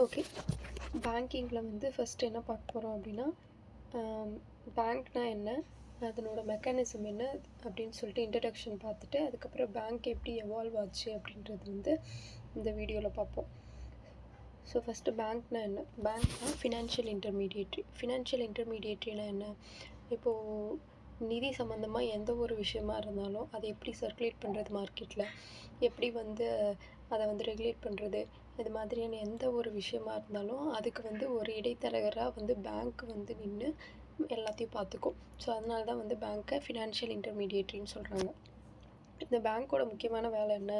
Okay. பேங்கிங்கில் வந்து first என்ன பார்க்க போகிறோம் அப்படின்னா, பேங்க்னா என்ன, அதனோட மெக்கானிசம் என்ன அப்படின்னு சொல்லிட்டு இன்ட்ரடக்ஷன் பார்த்துட்டு, அதுக்கப்புறம் பேங்க் எப்படி எவால்வ் ஆச்சு அப்படின்றது வந்து இந்த வீடியோவில் பார்ப்போம். ஸோ ஃபஸ்ட்டு பேங்க்னா என்ன? பேங்க்னா ஃபினான்ஷியல் இன்டர்மீடியேட்ரி. ஃபினான்ஷியல் இன்டர்மீடியேட்ரினா என்ன? இப்போது நிதி சம்மந்தமாக எந்த ஒரு விஷயமா இருந்தாலும் அதை எப்படி சர்க்குலேட் பண்ணுறது மார்க்கெட்டில், எப்படி வந்து அதை வந்து ரெகுலேட் பண்ணுறது, இது மாதிரியான எந்த ஒரு விஷயமா இருந்தாலும் அதுக்கு வந்து ஒரு இடைத்தரகராக வந்து பேங்க் வந்து நின்று எல்லாத்தையும் பார்த்துக்கும். ஸோ அதனால தான் வந்து பேங்க்கை ஃபினான்ஷியல் இன்டர்மீடியேட்ரின்னு சொல்கிறாங்க. இந்த பேங்க்கோட முக்கியமான வேலை என்ன?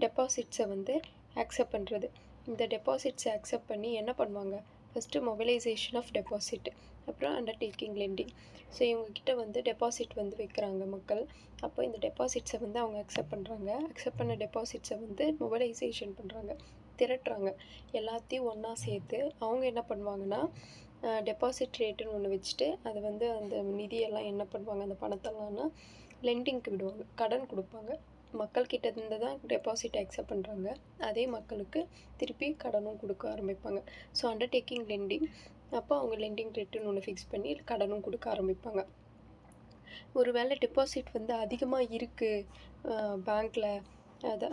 டெபாசிட்ஸை வந்து ஆக்செப்ட் பண்ணுறது. இந்த டெபாசிட்ஸை அக்செப்ட் பண்ணி என்ன பண்ணுவாங்க? ஃபஸ்ட்டு மொபிலைசேஷன் ஆஃப் டெபாசிட், அப்புறம் அண்டர்டேக்கிங் லெண்டிங். ஸோ இவங்கக்கிட்ட வந்து டெபாசிட் வந்து வைக்கிறாங்க மக்கள். அப்போ இந்த டெபாசிட்ஸை வந்து அவங்க அக்செப்ட் பண்ணுறாங்க. அக்செப்ட் பண்ண டெபாசிட்ஸை வந்து மொபிலைசேஷன் பண்ணுறாங்க, திரட்டுறாங்க. எல்லாத்தையும் ஒன்றா சேர்த்து அவங்க என்ன பண்ணுவாங்கன்னா, டெபாசிட் ரேட்டுன்னு ஒன்று வச்சுட்டு அதை வந்து அந்த நிதியெல்லாம் என்ன பண்ணுவாங்க, அந்த பணத்தெல்லாம்னா லெண்டிங்க்கு விடுவாங்க, கடன் கொடுப்பாங்க. மக்கள்கிட்ட இருந்து தான் டெபாசிட் அக்செப்ட் பண்ணுறாங்க. அதே மக்களுக்கு திருப்பி கடனும் கொடுக்க ஆரம்பிப்பாங்க. So undertaking lending. அப்போ அவங்க லெண்டிங் ரேட்டுன்னு ஒன்று ஃபிக்ஸ் பண்ணி கடனும் கொடுக்க ஆரம்பிப்பாங்க. ஒரு வேளை டெபாசிட் வந்து அதிகமாக இருக்குது பேங்க்கில்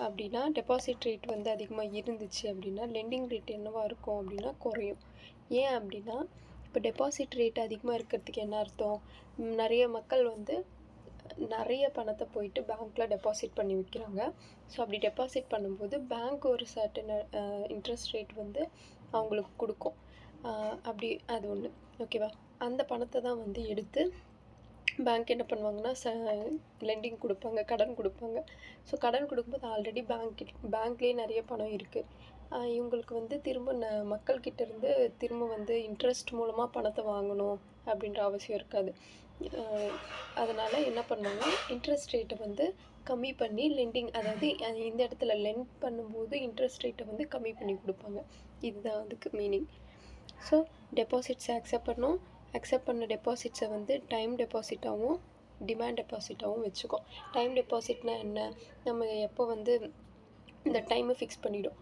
அப்படின்னா, டெபாசிட் ரேட் வந்து அதிகமாக இருந்துச்சு அப்படின்னா லெண்டிங் ரேட் என்னவாக இருக்கும் அப்படின்னா குறையும். ஏன் அப்படின்னா, இப்போ டெபாசிட் ரேட் அதிகமாக இருக்கிறதுக்கு என்ன அர்த்தம்? நிறைய மக்கள் வந்து நிறைய பணத்தை போயிட்டு பேங்க்கில் டெபாசிட் பண்ணி வைக்கிறாங்க. ஸோ அப்படி டெபாசிட் பண்ணும்போது பேங்க் ஒரு சர்டன் இன்ட்ரெஸ்ட் ரேட் வந்து அவங்களுக்கு கொடுக்கும். அப்படி அது ஒன்று. ஓகேவா? அந்த பணத்தை தான் வந்து எடுத்து பேங்க் என்ன பண்ணுவாங்கன்னா லெண்டிங் கொடுப்பாங்க, கடன் கொடுப்பாங்க. ஸோ கடன் கொடுக்கும்போது ஆல்ரெடி பேங்க்லேயே நிறைய பணம் இருக்குது. இவங்களுக்கு வந்து திரும்ப மக்கள்கிட்ட இருந்து திரும்ப வந்து இன்ட்ரெஸ்ட் மூலமாக பணத்தை வாங்கணும் அப்படின்ற அவசியம் இருக்காது. அதனால் என்ன பண்ணுவாங்க, இன்ட்ரெஸ்ட் ரேட்டை வந்து கம்மி பண்ணி லெண்டிங், அதாவது இந்த இடத்துல லெண்ட் பண்ணும்போது இன்ட்ரெஸ்ட் ரேட்டை வந்து கம்மி பண்ணி கொடுப்பாங்க. இதுதான் அதுக்கு மீனிங். ஸோ டெபாசிட்ஸை அக்செப்ட் பண்ணோம். அக்செப்ட் பண்ண டெபாசிட்ஸை வந்து டைம் டெபாசிட்டாகவும் டிமாண்ட் டெபாசிட்டாகவும் வச்சுக்கோம். டைம் டெபாசிட்னால் என்ன? நம்ம எப்போ வந்து இந்த டைமை ஃபிக்ஸ் பண்ணிவிடும்.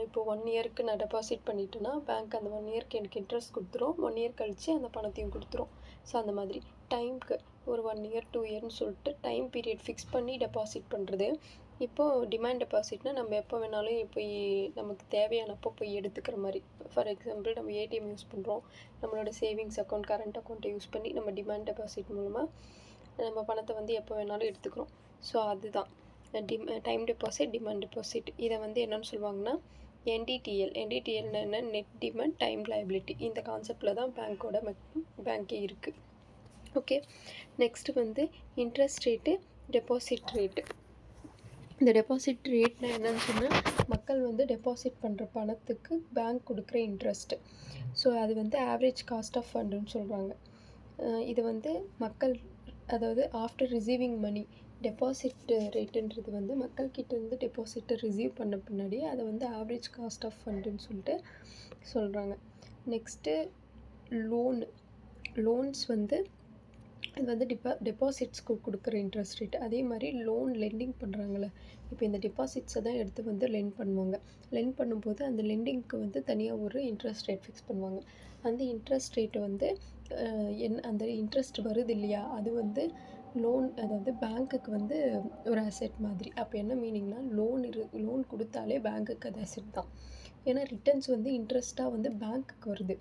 இப்போ 1 இயருக்கு நான் டெபாசிட் பண்ணிட்டேன்னா பேங்க் அந்த 1 இயருக்கு எனக்கு இன்ட்ரெஸ்ட் கொடுத்துரும். 1 இயர் கழித்து அந்த பணத்தையும் கொடுத்துரும். ஸோ அந்த மாதிரி டைமுக்கு ஒரு 1 இயர் 2 இயர்னு சொல்லிட்டு டைம் பீரியட் ஃபிக்ஸ் பண்ணி டெபாசிட் பண்ணுறது. இப்போது டிமாண்ட் டெபாசிட்னால் நம்ம எப்போ வேணாலும் போய் நமக்கு தேவையானப்போ போய் எடுத்துக்கிற மாதிரி. ஃபார் எக்ஸாம்பிள், நம்ம ஏடிஎம் யூஸ் பண்ணுறோம், நம்மளோட சேவிங்ஸ் அக்கௌண்ட், கரண்ட் அக்கௌண்ட்டை யூஸ் பண்ணி நம்ம டிமாண்ட் டெபாசிட் மூலமாக நம்ம பணத்தை வந்து எப்போ வேணாலும் எடுத்துக்கிறோம். ஸோ அதுதான் டைம் டெபாசிட், டிமாண்ட் டெபாசிட். இதை வந்து என்னென்னு சொல்லுவாங்கன்னா என்டிடிஎல். என்டிடிஎல்னா என்ன? Net demand time liability. இந்த கான்செப்டில் தான் பேங்க்கே இருக்குது. ஓகே. நெக்ஸ்ட்டு வந்து இன்ட்ரெஸ்ட் ரேட்டு, டெபாசிட் ரேட்டு. இந்த டெபாசிட் ரேட்னா என்னன்னு சொன்னால், மக்கள் வந்து டெபாசிட் பண்ணுற பணத்துக்கு பேங்க் கொடுக்குற இன்ட்ரெஸ்ட்டு. ஸோ அது வந்து ஆவரேஜ் காஸ்ட் ஆஃப் ஃபண்டுன்னு சொல்கிறாங்க. இது வந்து மக்கள், அதாவது ஆஃப்டர் ரிசீவிங் மணி, டெபாசிட் ரேட்டுன்றது வந்து மக்கள்கிட்டேருந்து டெபாசிட்டை ரிசீவ் பண்ண பின்னாடி அதை வந்து ஆவரேஜ் காஸ்ட் ஆஃப் ஃபண்டுன்னு சொல்லிட்டு சொல்கிறாங்க. நெக்ஸ்ட்டு லோன்ஸ் வந்து இது வந்து டெபாசிட்ஸ்க்கு கொடுக்குற இன்ட்ரெஸ்ட் ரேட். அதே மாதிரி லோன் லெண்டிங் பண்ணுறாங்களே, இப்போ இந்த டெபாசிட்ஸை தான் எடுத்து வந்து லெண்ட் பண்ணுவாங்க. லெண்ட் பண்ணும்போது அந்த லெண்டிங்க்கு வந்து தனியாக ஒரு இன்ட்ரெஸ்ட் ரேட் ஃபிக்ஸ் பண்ணுவாங்க. அந்த இன்ட்ரெஸ்ட் ரேட்டை வந்து அந்த இன்ட்ரெஸ்ட் வருது இல்லையா, அது வந்து லோன், அதாவது பேங்க்குக்கு வந்து ஒரு அசெட் மாதிரி. அப்போ என்ன மீனிங்னா, லோன் கொடுத்தாலே பேங்க்குக்கு அது அசெட் தான். ஏன்னா ரிட்டர்ன்ஸ் வந்து இன்ட்ரெஸ்ட்டாக வந்து பேங்க்குக்கு வருது.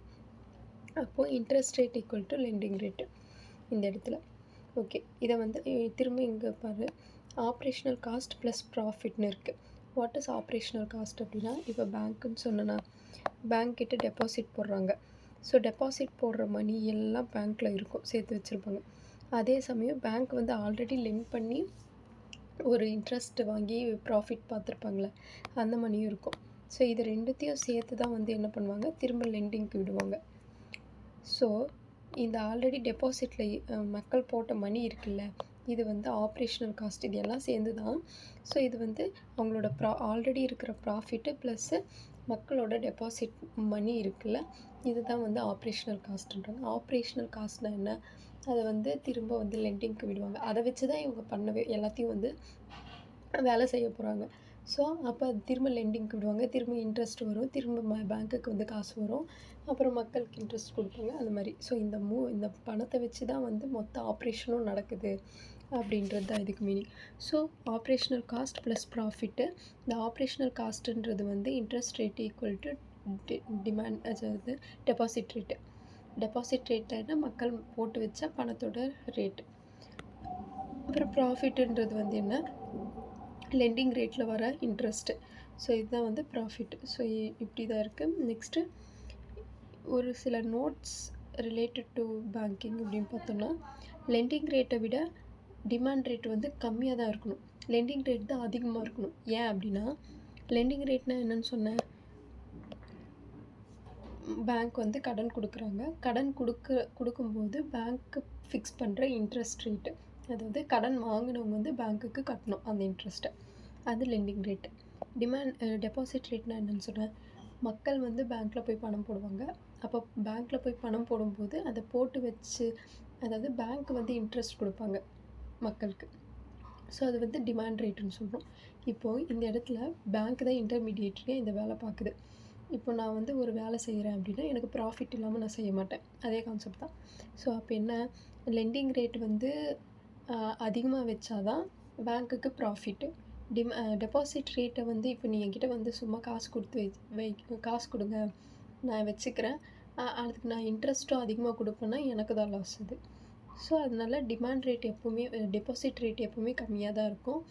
அப்போது interest rate equal to lending rate இந்த இடத்துல. ஓகே. இதை வந்து திரும்ப இங்கே பாரு, ஆப்ரேஷ்னல் காஸ்ட் ப்ளஸ் ப்ராஃபிட்னு இருக்குது. வாட் இஸ் ஆப்ரேஷ்னல் காஸ்ட் அப்படின்னா, இப்போ பேங்க்குன்னு சொன்னேன்னா, பேங்க் கிட்ட டெபாசிட் போடுறாங்க. ஸோ டெபாசிட் போடுற மணி எல்லாம் பேங்க்கில் இருக்கும், சேர்த்து வச்சுருப்பாங்க. அதே சமயம் பேங்க் வந்து ஆல்ரெடி லெண்ட் பண்ணி ஒரு இன்ட்ரெஸ்ட் வாங்கி ப்ராஃபிட் பார்த்துருப்பாங்களே, அந்த மணியும் இருக்கும். ஸோ இது ரெண்டுத்தையும் சேர்த்து தான் வந்து என்ன பண்ணுவாங்க, திரும்ப லெண்டிங்க்கு விடுவாங்க. ஸோ இந்த ஆல்ரெடி டெபாசிட்டில் மக்கள் போட்ட மணி இருக்குல்ல, இது வந்து ஆப்ரேஷ்னல் காஸ்ட். இது எல்லாம் சேர்ந்து தான். ஸோ இது வந்து அவங்களோட ஆல்ரெடி இருக்கிற ப்ராஃபிட்டு ப்ளஸ்ஸு மக்களோட டெபாசிட் மணி இருக்குல்ல, இது தான் வந்து ஆப்ரேஷ்னல் காஸ்ட்டுன்றாங்க. ஆப்ரேஷ்னல் காஸ்ட்னால் என்ன? அதை வந்து திரும்ப வந்து லெண்டிங்க்கு விடுவாங்க. அதை வச்சு தான் இவங்க பண்ணவே எல்லாத்தையும் வந்து வேலை செய்ய போகிறாங்க. ஸோ அப்போ அது திரும்ப லெண்டிங்க்கு விடுவாங்க, திரும்ப இன்ட்ரெஸ்ட் வரும், திரும்ப பேங்க்குக்கு வந்து காசு வரும், அப்புறம் மக்களுக்கு இன்ட்ரெஸ்ட் கொடுப்பாங்க அந்த மாதிரி. ஸோ இந்த பணத்தை வச்சு தான் வந்து மொத்த ஆப்ரேஷனும் நடக்குது அப்படின்றது தான் இதுக்கு meaning. So operational cost plus profit. இந்த ஆப்ரேஷனல் காஸ்ட்டுன்றது வந்து interest rate equal to demand, அதாவது டெபாசிட் ரேட்டு. டெபாசிட் ரேட்னா மக்கள் போட்டு வச்ச பணத்தோட ரேட்டு. அப்புறம் ப்ராஃபிட்டுன்றது வந்து என்ன, லெண்டிங் ரேட்டில் வர இன்ட்ரெஸ்ட்டு. ஸோ இதுதான் வந்து ப்ராஃபிட். ஸோ இப்படி தான் இருக்குது. நெக்ஸ்ட்டு ஒரு சில நோட்ஸ் ரிலேட்டட் டு பேங்கிங் அப்படின்னு பார்த்தோம்னா, லெண்டிங் ரேட்டை விட டிமாண்ட் ரேட் வந்து கம்மியாக தான் இருக்கணும், லெண்டிங் ரேட் தான் அதிகமாக இருக்கணும். ஏன் அப்படின்னா, லெண்டிங் ரேட்னா என்னன்னு சொன்னேன், பேங்க் வந்து கடன் கொடுக்குறாங்க, கடன் கொடுக்கும்போது பேங்க்கு ஃபிக்ஸ் பண்ணுற இன்ட்ரெஸ்ட் ரேட்டு, அதாவது கடன் வாங்கினவங்க வந்து பேங்க்குக்கு கட்டணும் அந்த இன்ட்ரெஸ்ட்டை, அது லெண்டிங் ரேட்டு. டெபாசிட் ரேட்னா என்னன்னு சொன்னேன், மக்கள் வந்து பேங்க்கில் போய் பணம் போடுவாங்க, அப்போ பேங்க்கில் போய் பணம் போடும்போது அதை போட்டு வச்சு, அதாவது பேங்க் வந்து இன்ட்ரெஸ்ட் கொடுப்பாங்க மக்களுக்கு. ஸோ அது வந்து டிமாண்ட் ரேட்டுன்னு சொல்கிறோம். இப்போது இந்த இடத்துல பேங்க் தான் இன்டர்மீடியேட்டரியாக இந்த வேலை பார்க்குது. இப்போ நான் வந்து ஒரு வேலை செய்கிறேன் அப்படின்னா எனக்கு ப்ராஃபிட் இல்லாமல் நான் செய்ய மாட்டேன், அதே கான்செப்ட் தான். ஸோ அப்போ என்ன, லெண்டிங் ரேட் வந்து அதிகமாக வச்சாதான் பேங்க்குக்கு ப்ராஃபிட்டு. டெபாசிட் ரேட்டை வந்து இப்போ நீ என்கிட்ட வந்து சும்மா காசு கொடுத்து காசு கொடுங்க நான் வச்சுக்கிறேன், அதுக்கு நான் இன்ட்ரெஸ்ட்டும் அதிகமாக கொடுப்பேன்னா எனக்கு தான் லாஸ் அது. ஸோ அதனால டிமாண்ட் ரேட் எப்போவுமே, டெபாசிட் ரேட் எப்போவுமே கம்மியாக தான் இருக்கும்,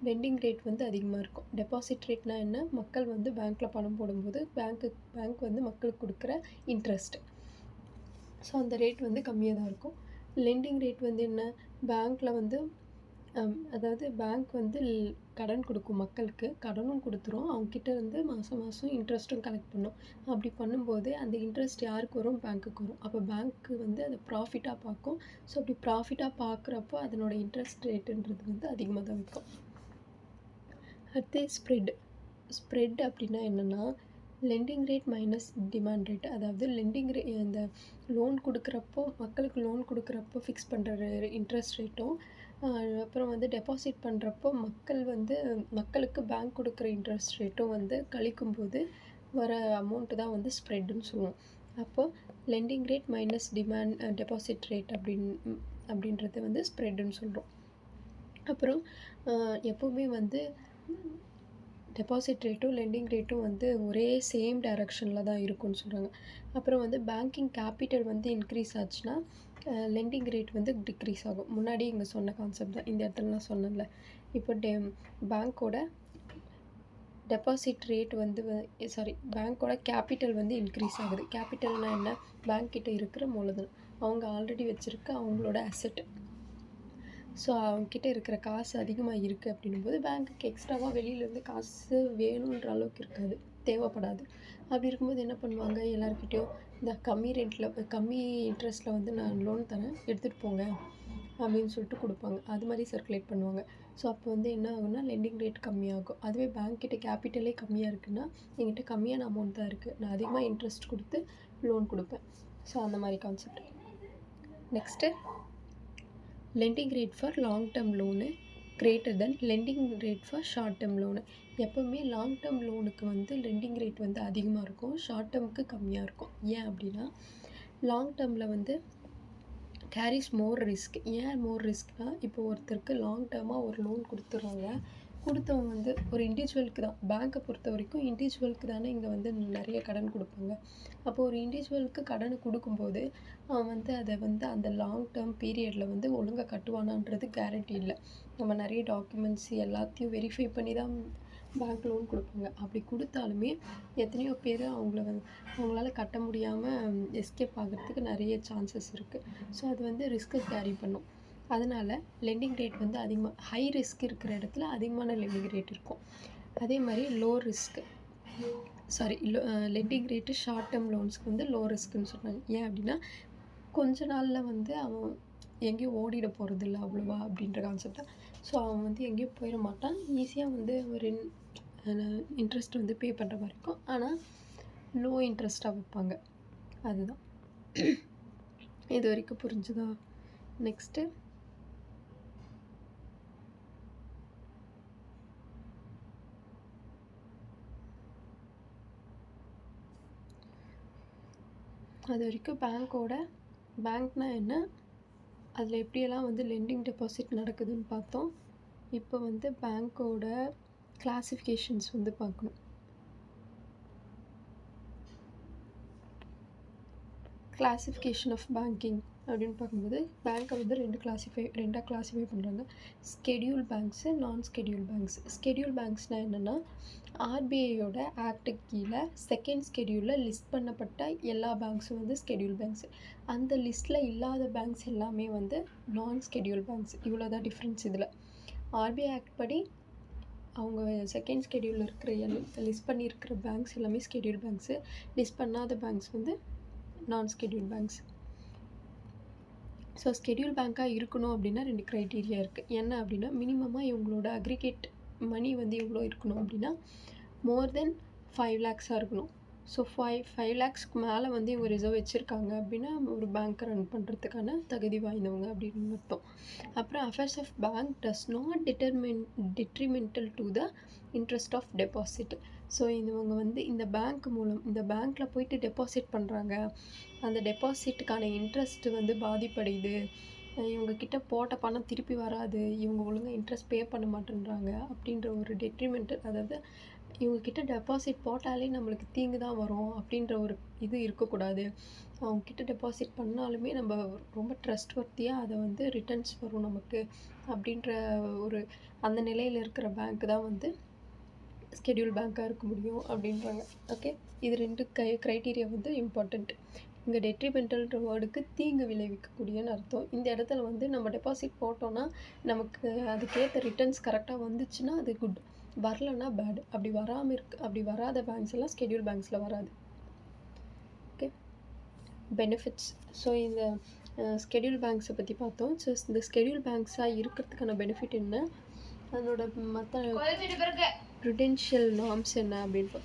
லெண்டிங் ரேட் வந்து அதிகமாக இருக்கும். டெபாசிட் ரேட்னா என்ன, மக்கள் வந்து பேங்க்கில் பணம் போடும்போது பேங்க் வந்து மக்களுக்கு கொடுக்குற இன்ட்ரெஸ்ட். ஸோ அந்த ரேட் வந்து கம்மியாக தான் இருக்கும். லெண்டிங் ரேட் வந்து என்ன, பேங்க்கில் வந்து அதாவது பேங்க் வந்து கடன் கொடுக்கும் மக்களுக்கு, கடனும் கொடுத்துரும், அவங்கக்கிட்ட வந்து மாதம் மாதம் இன்ட்ரெஸ்ட்டும் கலெக்ட் பண்ணும். அப்படி பண்ணும்போது அந்த இன்ட்ரெஸ்ட் யாருக்கு வரும், பேங்க்குக்கு வரும். அப்போ பேங்க்கு வந்து அதை ப்ராஃபிட்டாக பார்க்கும். ஸோ அப்படி ப்ராஃபிட்டாக பார்க்குறப்போ அதனோட இன்ட்ரெஸ்ட் ரேட்டுன்றது வந்து அதிகமாக தான் இருக்கும். அடுத்து ஸ்ப்ரெட் அப்படின்னா என்னென்னா, landing rate minus demand rate, அதாவது இந்த லோன் கொடுக்குறப்போ, மக்களுக்கு லோன் கொடுக்குறப்போ ஃபிக்ஸ் பண்ணுற இன்ட்ரெஸ்ட் ரேட்டும், அப்புறம் வந்து டெபாசிட் பண்ணுறப்போ மக்களுக்கு பேங்க் கொடுக்குற இன்ட்ரெஸ்ட் ரேட்டும் வந்து கழிக்கும்போது வர அமௌண்ட்டு தான் வந்து ஸ்ப்ரெட்டுன்னு சொல்லுவோம். அப்போது landing rate minus deposit rate அப்படின்றது வந்து ஸ்ப்ரெட்டுன்னு சொல்கிறோம். அப்புறம் எப்போவுமே வந்து டெபாசிட் ரேட்டும் லெண்டிங் ரேட்டும் வந்து ஒரே சேம் டைரக்ஷனில் தான் இருக்கும்னு சொல்கிறாங்க. அப்புறம் வந்து பேங்கிங் கேபிட்டல் வந்து இன்க்ரீஸ் ஆச்சுன்னா லெண்டிங் ரேட் வந்து டிக்ரீஸ் ஆகும். முன்னாடி இங்கே சொன்ன கான்செப்ட் தான், இந்த இடத்துல நான் சொன்னேன்ல. இப்போ பேங்க்கோட டெபாசிட் ரேட் வந்து பேங்க்கோட கேபிட்டல் வந்து இன்க்ரீஸ் ஆகுது. கேபிட்டல்னால் என்ன, பேங்க் கிட்ட இருக்கிற மூலதனம், அவங்க ஆல்ரெடி வச்சுருக்க அவங்களோட அசெட். ஸோ அவங்கக்கிட்ட இருக்கிற காசு அதிகமாக இருக்குது அப்படின்னும்போது பேங்க்குக்கு எக்ஸ்ட்ராவாக வெளியிலேருந்து காசு வேணுன்ற அளவுக்கு இருக்காது, தேவைப்படாது. அப்படி இருக்கும்போது என்ன பண்ணுவாங்க, எல்லாருக்கிட்டேயும் இந்த கம்மி இன்ட்ரெஸ்ட்டில் வந்து நான் லோன் தரேன், எடுத்துகிட்டு போங்க அப்படின்னு சொல்லிட்டு கொடுப்பாங்க. அது மாதிரி சர்க்குலேட் பண்ணுவாங்க. ஸோ அப்போ வந்து என்ன ஆகும்னா லெண்டிங் ரேட் கம்மியாகும். அதுவே பேங்க்கிட்ட கேபிட்டலே கம்மியாக இருக்குன்னா, என்கிட்ட கம்மியான அமௌண்ட் தான் இருக்குது, நான் அதிகமாக இன்ட்ரெஸ்ட் கொடுத்து லோன் கொடுப்பேன். ஸோ அந்த மாதிரி concept. Next, landing rate for long term loan greater than landing rate for short term loan. எப்போவுமே லாங் டேர்ம் லோனுக்கு வந்து லெண்டிங் ரேட் வந்து அதிகமாக இருக்கும், ஷார்ட் டேர்முக்கு கம்மியாக இருக்கும். ஏன் அப்படின்னா, லாங் டேர்மில் வந்து கேரிஸ் மோர் ரிஸ்க். ஏன் மோர் ரிஸ்க்னால், இப்போ ஒருத்தருக்கு லாங் டேர்மாக ஒரு லோன் கொடுத்துட்றாங்க, கொடுத்தவங்க வந்து ஒரு இண்டிவிஜுவலுக்கு தான், பேங்க்கை பொறுத்த வரைக்கும் இண்டிவிஜுவலுக்கு தானே இங்கே வந்து நிறைய கடன் கொடுப்பாங்க. அப்போது ஒரு இண்டிவிஜுவலுக்கு கடன் கொடுக்கும்போது அவன் வந்து அதை வந்து அந்த லாங் டேர்ம் பீரியடில் வந்து ஒழுங்காக கட்டுவானான்றது கேரண்டி இல்லை. நம்ம நிறைய டாக்குமெண்ட்ஸ் எல்லாத்தையும் வெரிஃபை பண்ணி தான் பேங்க் லோன் கொடுப்பாங்க. அப்படி கொடுத்தாலுமே எத்தனையோ பேர் அவங்களால கட்ட முடியாமல் எஸ்கேப் ஆகிறதுக்கு நிறைய சான்சஸ் இருக்குது. ஸோ அது வந்து ரிஸ்க்கை கேரி பண்ணும். அதனால் லெண்டிங் ரேட் வந்து ஹை ரிஸ்க் இருக்கிற இடத்துல அதிகமான லெண்டிங் ரேட் இருக்கும். அதே மாதிரி லெண்டிங் ரேட்டு ஷார்ட் டேர்ம் லோன்ஸ்க்கு வந்து லோ ரிஸ்க்குன்னு சொன்னாங்க. ஏன் அப்படின்னா, கொஞ்ச நாளில் வந்து அவன் எங்கேயும் ஓடிட போகிறதில்ல அவ்வளோவா அப்படின்ற கான்செப்ட் தான். ஸோ அவன் வந்து எங்கேயும் போயிட மாட்டான், ஈஸியாக வந்து ஒரு இன்ட்ரெஸ்ட் வந்து பே பண்ணுற மாதிரி இருக்கும், ஆனால் லோ இன்ட்ரெஸ்ட்டாக வைப்பாங்க. அதுதான். இது வரைக்கும் புரிஞ்சுதா? நெக்ஸ்ட்டு, அது வரைக்கும் பேங்க்னா என்ன, அதில் எப்படியெல்லாம் வந்து லெண்டிங் டெபாசிட் நடக்குதுன்னு பார்த்தோம். இப்போ வந்து பேங்க்கோட கிளாசிஃபிகேஷன்ஸ் வந்து பார்க்கணும். கிளாசிஃபிகேஷன் ஆஃப் பேங்கிங் அப்படின்னு பார்க்கும்போது பேங்க்கை வந்து ரெண்டாக கிளாஸிஃபை பண்ணுறாங்க. ஸ்கெடியூல் பேங்க்ஸு, நான் ஸ்கெடியூல் பேங்க்ஸ். ஸ்கெடியூல் பேங்க்ஸ்னால் என்னென்னா, ஆர்பிஐயோட ஆக்டுக்கு கீழே செகண்ட் ஸ்கெடியூலில் லிஸ்ட் பண்ணப்பட்ட எல்லா பேங்க்ஸும் வந்து ஸ்கெடியூல் பேங்க்ஸ். அந்த லிஸ்ட்டில் இல்லாத பேங்க்ஸ் எல்லாமே வந்து நான் ஸ்கெடியூல் பேங்க்ஸ். இவ்வளோ தான் டிஃப்ரென்ஸ் இதில். ஆர்பிஐ ஆக்ட் படி அவங்க செகண்ட் ஸ்கெடியூலில் இருக்கிற லிஸ்ட் பண்ணியிருக்கிற பேங்க்ஸ் எல்லாமே ஸ்கெடியூல் பேங்க்ஸு. லிஸ்ட் பண்ணாத பேங்க்ஸ் வந்து நான் ஸ்கெடியூல் பேங்க்ஸ். ஸோ ஸ்கெடியூல் பேங்க்காக இருக்கணும் அப்படின்னா 2 க்ரைட்டீரியா இருக்குது. என்ன அப்படின்னா, மினிமமாக இவங்களோட அக்ரிகேட் மணி வந்து எவ்வளோ இருக்கணும் அப்படின்னா, மோர் தென் 5 lakhs இருக்கணும். ஸோ 5 lakhsக்கு மேலே வந்து இவங்க ரிசர்வ் வச்சுருக்காங்க அப்படின்னா ஒரு பேங்க்கை ரன் பண்ணுறதுக்கான தகுதி வாய்ந்தவங்க அப்படின்னு அர்த்தம். அப்புறம் affairs of bank does not detrimental to the interest of deposit. So இவங்க வந்து இந்த பேங்க்கில் போயிட்டு டெபாசிட் பண்ணுறாங்க, அந்த டெபாசிட்டுக்கான இன்ட்ரெஸ்ட் வந்து பாதிப்படையுது, இவங்கக்கிட்ட போட்ட பணம் திருப்பி வராது, இவங்க ஒழுங்காக இன்ட்ரெஸ்ட் பே பண்ண மாட்டேன்றாங்க அப்படின்ற ஒரு டெட்ரிமெண்டல், அதாவது இவங்கக்கிட்ட டெபாசிட் போட்டாலே நம்மளுக்கு தீங்கு தான் வரும் அப்படின்ற ஒரு இது இருக்கக்கூடாது. அவங்கக்கிட்ட டெபாசிட் பண்ணாலுமே நம்ம ரொம்ப ட்ரஸ்ட் வர்த்தியாக அதை வந்து ரிட்டர்ன்ஸ் வரும் நமக்கு அப்படின்ற ஒரு அந்த நிலையில் இருக்கிற பேங்க் தான் வந்து ஸ்கெடியூல் பேங்க்காக இருக்க முடியும் அப்படின்றாங்க. ஓகே, இது 2 க்ரைட்டீரியா வந்து இம்பார்ட்டண்ட். இங்கே டெட்ரிமெண்டல்ன்ற வேர்டுக்கு தீங்கு விளைவிக்கக்கூடியன்னு அர்த்தம். இந்த இடத்துல வந்து நம்ம டெபாசிட் போட்டோன்னா நமக்கு அதுக்கேற்ற ரிட்டர்ன்ஸ் கரெக்டாக வந்துச்சுன்னா அது குட், வரலன்னா பேட். அப்படி வராத பேங்க்ஸ் எல்லாம் ஸ்கெடியூல் பேங்க்ஸில் வராது. Okay, benefits. ஸோ இந்த ஸ்கெடியூல் பேங்க்ஸை பற்றி பார்த்தோம். ஸோ இந்த ஸ்கெடியூல் பேங்க்ஸாக இருக்கிறதுக்கான பெனிஃபிட் என்ன, அதனோட மற்ற ப்ருடென்ஷியல் நார்ம்ஸ் என்ன அப்படின்னு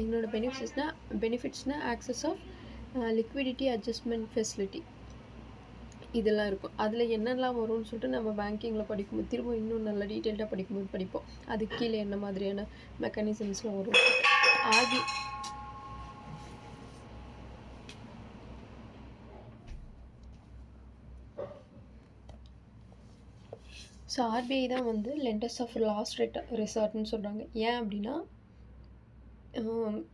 என்னோட பெனிஃபிட்ஸ்னால் access of liquidity adjustment facility இதெல்லாம் இருக்கும். அதில் என்னெல்லாம் வரும்னு சொல்லிட்டு நம்ம பேங்கிங்கில் படிக்கும்போது திரும்ப இன்னும் நல்லா டீட்டெயில்டாக படிப்போம். அதுக்கு கீழே என்ன மாதிரியான மெக்கானிசம்ஸ்லாம் வரும். ஸோ ஆர்பிஐ தான் வந்து லெண்டர்ஸ் ஆஃப் லாஸ்ட் ரெசார்ட்னு சொல்கிறாங்க. ஏன் அப்படின்னா,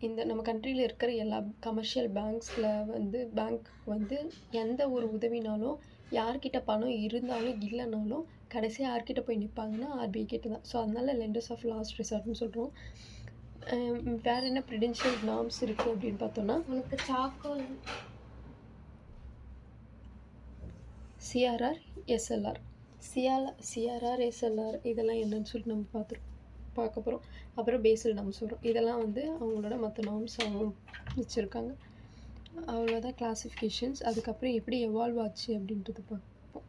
இந்த நம்ம கண்ட்ரியில் இருக்கிற எல்லா கமர்ஷியல் பேங்க் வந்து எந்த ஒரு உதவினாலும், யார்கிட்ட பணம் இருந்தாலும் இல்லைனாலும் கடைசியாக யார்கிட்ட போய் நிற்பாங்கன்னா ஆர்பிஐ கிட்ட தான். ஸோ அதனால லெண்டர்ஸ் ஆஃப் லாஸ்ட் ரெசார்ட்னு சொல்கிறோம். வேறு என்ன ப்ரிடென்ஷியல் நார்ம்ஸ் இருக்குது அப்படின்னு பார்த்தோன்னா, உனக்கு charcoal CRR, SLR. CRR, SLR இதெல்லாம் என்னன்னு சொல்லிட்டு நம்ம பார்க்க போகிறோம். அப்புறம் பேசல் நார்ம்ஸ் வரும். இதெல்லாம் வந்து அவங்களோட மற்ற நார்ம்ஸ் அவங்க வச்சுருக்காங்க. அவ்வளோதான் கிளாசிஃபிகேஷன்ஸ். அதுக்கப்புறம் எப்படி எவால்வ் ஆச்சு அப்படின்றது பார்ப்போம்.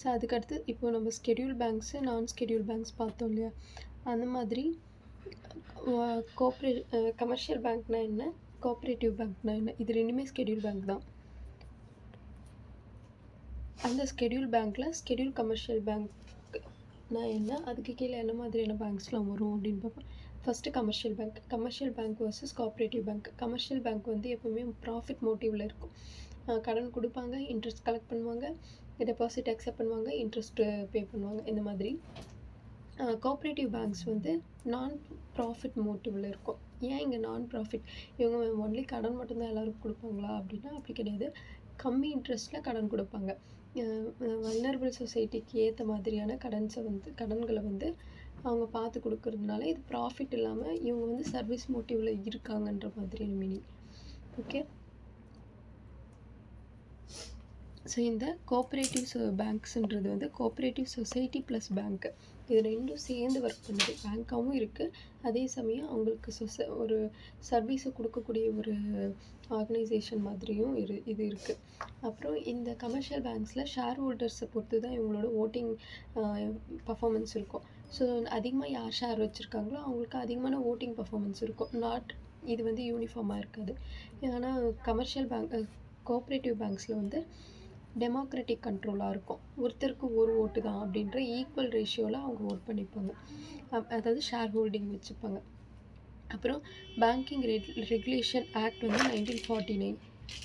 ஸோ அதுக்கடுத்து இப்போ நம்ம ஸ்கெடியூல் பேங்க்ஸு, நான் ஸ்கெடியூல் பேங்க்ஸ் பார்த்தோம் இல்லையா, அந்த மாதிரி கமர்ஷியல் பேங்க்னா என்ன, கோஆப்ரேட்டிவ் பேங்க்னா என்ன, இது 2மே ஸ்கெடியூல் பேங்க் தான். அந்த ஸ்கெடியூல் பேங்க்கில் ஸ்கெடியூல் கமர்ஷியல் பேங்க்னா என்ன, அதுக்கு கீழே என்ன மாதிரியான பேங்க்ஸ்லாம் வரும் அப்படின்னு பார்ப்போம். First commercial bank versus cooperative bank. Commercial bank வந்து எப்போவுமே ப்ராஃபிட் மோட்டிவில் இருக்கும். கடன் கொடுப்பாங்க, இன்ட்ரெஸ்ட் கலெக்ட் பண்ணுவாங்க, டெபாசிட் அக்செப்ட் பண்ணுவாங்க, இன்ட்ரெஸ்ட் பே பண்ணுவாங்க. இந்த மாதிரி கோஆப்ரேட்டிவ் பேங்க்ஸ் வந்து நான் ப்ராஃபிட் மோட்டிவில் இருக்கும். ஏன் இங்கே நான் ப்ராஃபிட், இவங்க ஒன்லி கடன் மட்டும்தான் எல்லோருக்கும் கொடுப்பாங்களா அப்படின்னா அப்படி கிடையாது. கம்மி இன்ட்ரெஸ்ட்டில் கடன் கொடுப்பாங்க. வல்னரபிள் சொசைட்டிக்கு ஏற்ற மாதிரியான கடன்களை வந்து அவங்க பார்த்து கொடுக்கறதுனால இது ப்ராஃபிட் இல்லாமல் இவங்க வந்து சர்வீஸ் மோட்டிவில் இருக்காங்கன்ற மாதிரியான மீனிங். ஓகே, ஸோ இந்த கோஆப்ரேட்டிவ் பேங்க்ஸுன்றது வந்து கோஆப்ரேட்டிவ் சொசைட்டி ப்ளஸ் பேங்க்கு, இது 2ம் சேர்ந்து ஒர்க் பண்ணுது. பேங்க்காகவும் இருக்குது, அதே சமயம் அவங்களுக்கு ஒரு சர்வீஸை கொடுக்கக்கூடிய ஒரு ஆர்கனைசேஷன் மாதிரியும் இது இருக்குது. அப்புறம் இந்த கமர்ஷியல் பேங்க்ஸில் ஷேர் ஹோல்டர்ஸை பொறுத்து தான் இவங்களோட ஓட்டிங் பர்ஃபார்மன்ஸ் இருக்கும். ஸோ அதிகமாக யார் ஷேர் வச்சுருக்காங்களோ அவங்களுக்கு அதிகமான ஓட்டிங் பர்ஃபார்மன்ஸ் இருக்கும். இது வந்து யூனிஃபார்மாக இருக்காது. ஆனால் கோஆப்ரேட்டிவ் பேங்க்ஸில் வந்து டெமோக்ராட்டிக் கண்ட்ரோலாக இருக்கும். ஒருத்தருக்கு ஒரு ஓட்டு தான் அப்படின்ற ஈக்குவல் ரேஷியோவில் அவங்க ஓட் பண்ணிப்பாங்க. அதாவது ஷேர் ஹோல்டிங் வச்சுப்பாங்க. அப்புறம் பேங்கிங் ரெகுலேஷன் ஆக்ட் வந்து 1949.